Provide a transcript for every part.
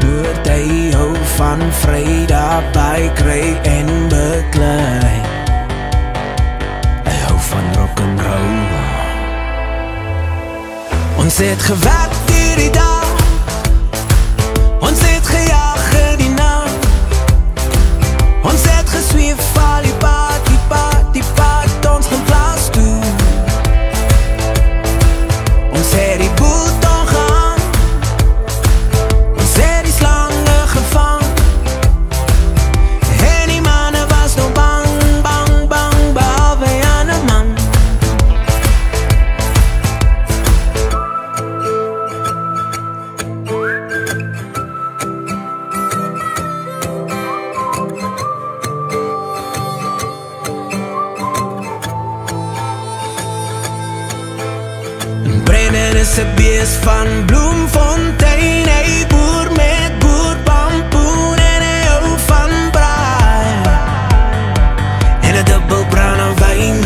woord, hy hou van vrydag by kry en beklei. Hy hou van rock'n'roll. Ons het gewerk hierdie dag, ons het gejaag in die nacht, ons het gesweef al die pad, die pad, die pad, ons gaan plaas toe. Ons het die boet ongaan, ons het die slange gevang, en die manne was nog bang, bang, bang, behalwe aan een man. Brennan is een beest van Bloemfontein, hy boer met boerpampoen en hy hou van braai en een dubbel bruine wijn.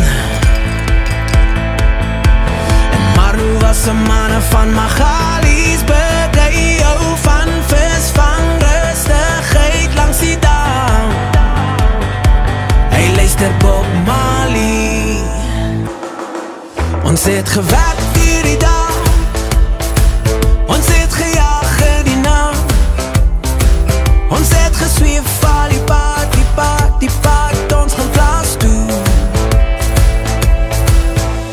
En Marno was een manne van Magaliesburg, hy hou van visvang, rustigheid langs die dam. Hy luister Bob Marley. Ons het gewerk hierdie dag, ons het gejaag in die nacht, ons het gesweef al die pad, die pad, die pad, ons gaan plaas toe.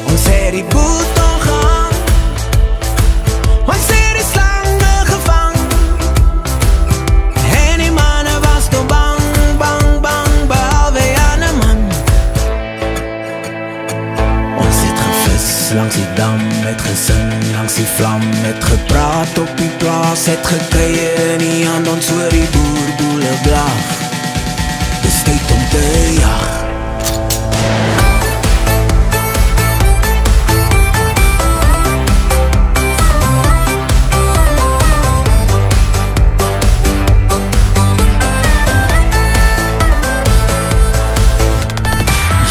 Ons het die boet ongaan, ons het die slange gevang, en die manne was nog bang, bang, bang, behalwe aan een man. Ons het gevis langs die dam, het gesing langs die vlam, het gepraat op die plaas, het gekry in die hand, ons hoor die boerboele blag. Dis tyd om te jag.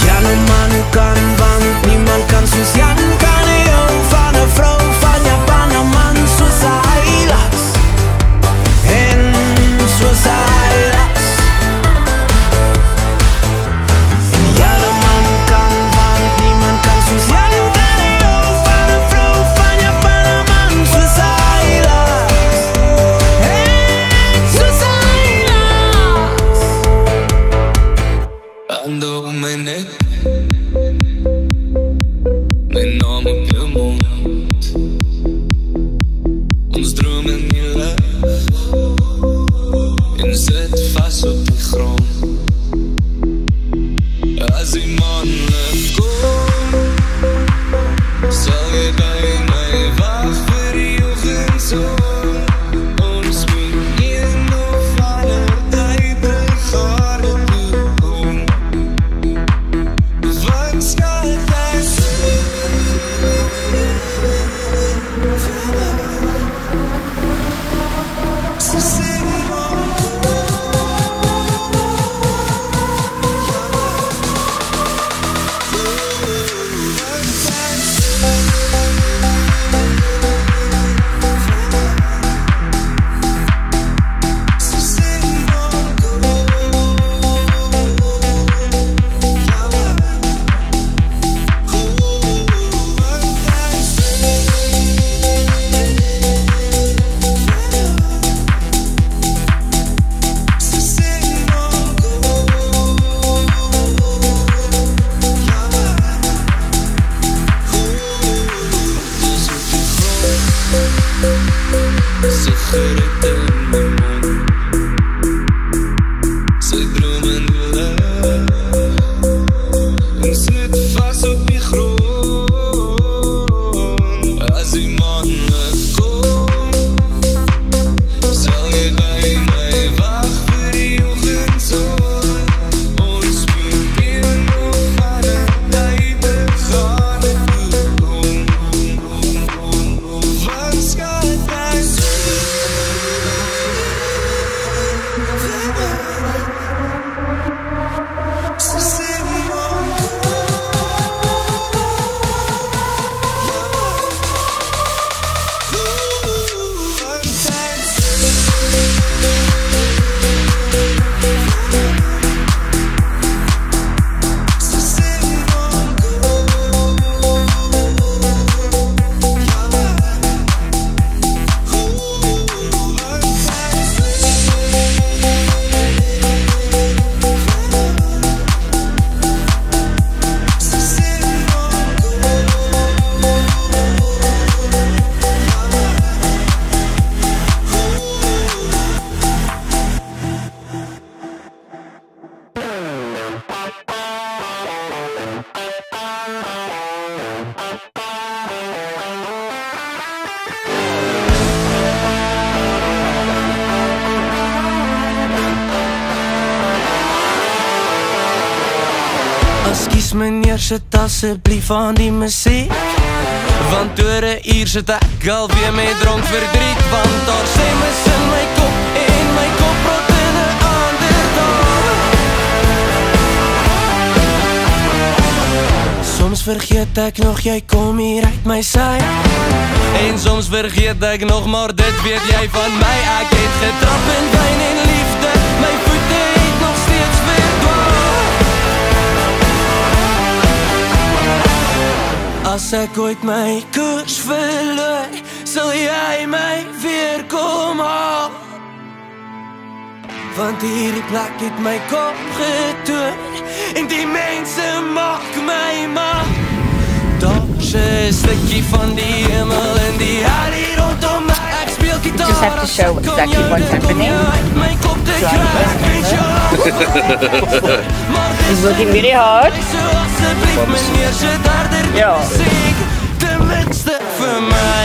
Jan een man kan, want niemand kan soos Jan kan, hy hou van een vrou van Japan, een man soos hy las, en soos hy las. En Jan een man kan, want niemand kan soos Jan kan, hy hou van een vrou van Japan, een man soos hy las, en soos hy las. Ando op my nek, my naam op jou mond, ons droom in die lig, en sit vast op die grond. As die maanlig kom, sal jy by my wacht vir die oggendson. Ons moet een of ander tyd teruggaarde toe kom, want skat is so sing maar. Excuse meneer, sit asseblief aan die muziek, want oor 'n uur sit ek alweer met dronk verdriet. Want daar sê mis in my kop en my kop rot in 'n ander dag. Soms vergeet ek nog jy kom hier uit my sy, en soms vergeet ek nog maar dit weet jy van my. Ek het getrap in wyn en liefde, my voete het nog steeds verdwaal. As ek ooit my koers verloor, sal jy my weer kom haal. Want hierdie plek het my kop getoer, en die mense maak my mal. Daar's 'n stukkie van die hemel en die hel hier rondom my. Ek speel gitaar. You just have to show exactly what's happening. He's working very hard. Ja. Tenminste vir my.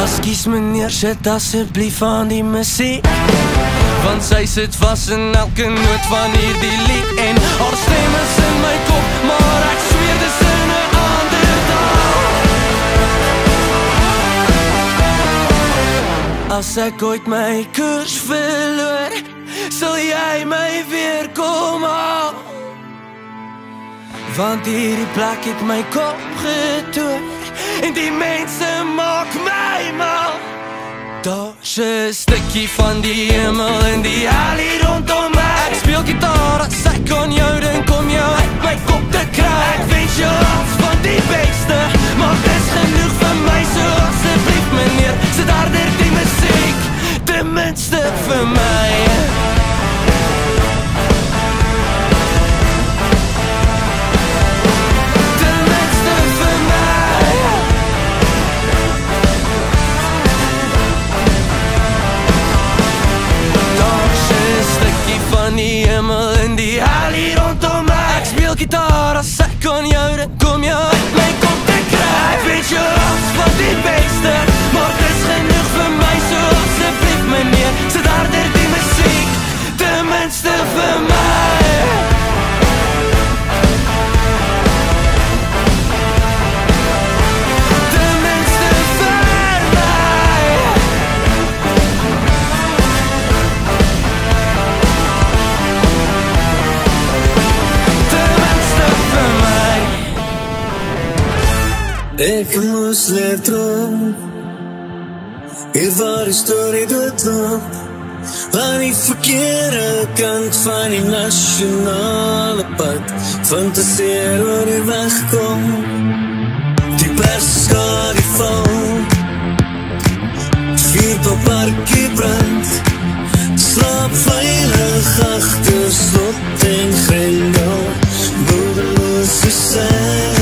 Excuse meneer, sit asseblief aan die muziek, want sy sit vast in elke noot van hierdie lied. En haar stem is in my kop, maar ek zweer dis in 'n ander taal. As ek ooit my koers verloor, sal jy my weer kom haal. Want hierdie plek het my kop getoer, en die mense maak my mal. Daar's 'n stukkie van die hemel en die hel hier rondom my. Ek speel gitaar, as ek aan jou dink kom jou uit my kop te kry. Ek wens jou alles van die beste, maar dis genoeg vir my. So asseblief meneer, sit harder die muziek, tenminste vir my. Die hemel en die hel hier rondom my. Ek speel gitaar, as ek aan jou dink kom jou uit my kop te kry. Ek wens jou alles van die beste, maar dis genoeg vir my. So asseblief meneer, sit harder die muziek, tenminste vir my. Ek moes leer droom, hier waar die story doodloop, aan die verkeerde kant van die nasionale pad. Fantaseer oor die wegkom, die perskar die val, vuurpapparkie brand, slaap veilig agter slot en grendel, boedeloos jezelf.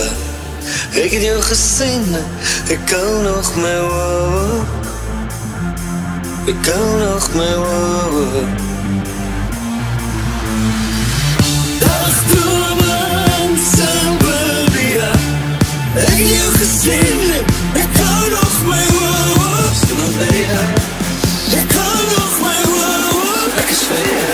Ek het jou gesien, ek hou nog my wow. Ek hou nog my wow. Dagdrome in Suburbia. Ek het jou gesien, ek hou nog my wow. Suburbia. Ek hou nog my wow. Ek is vir jou.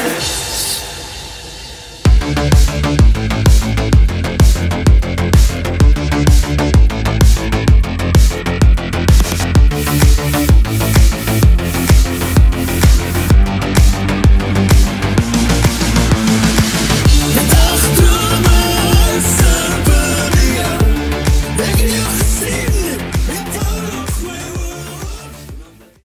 Ek het jou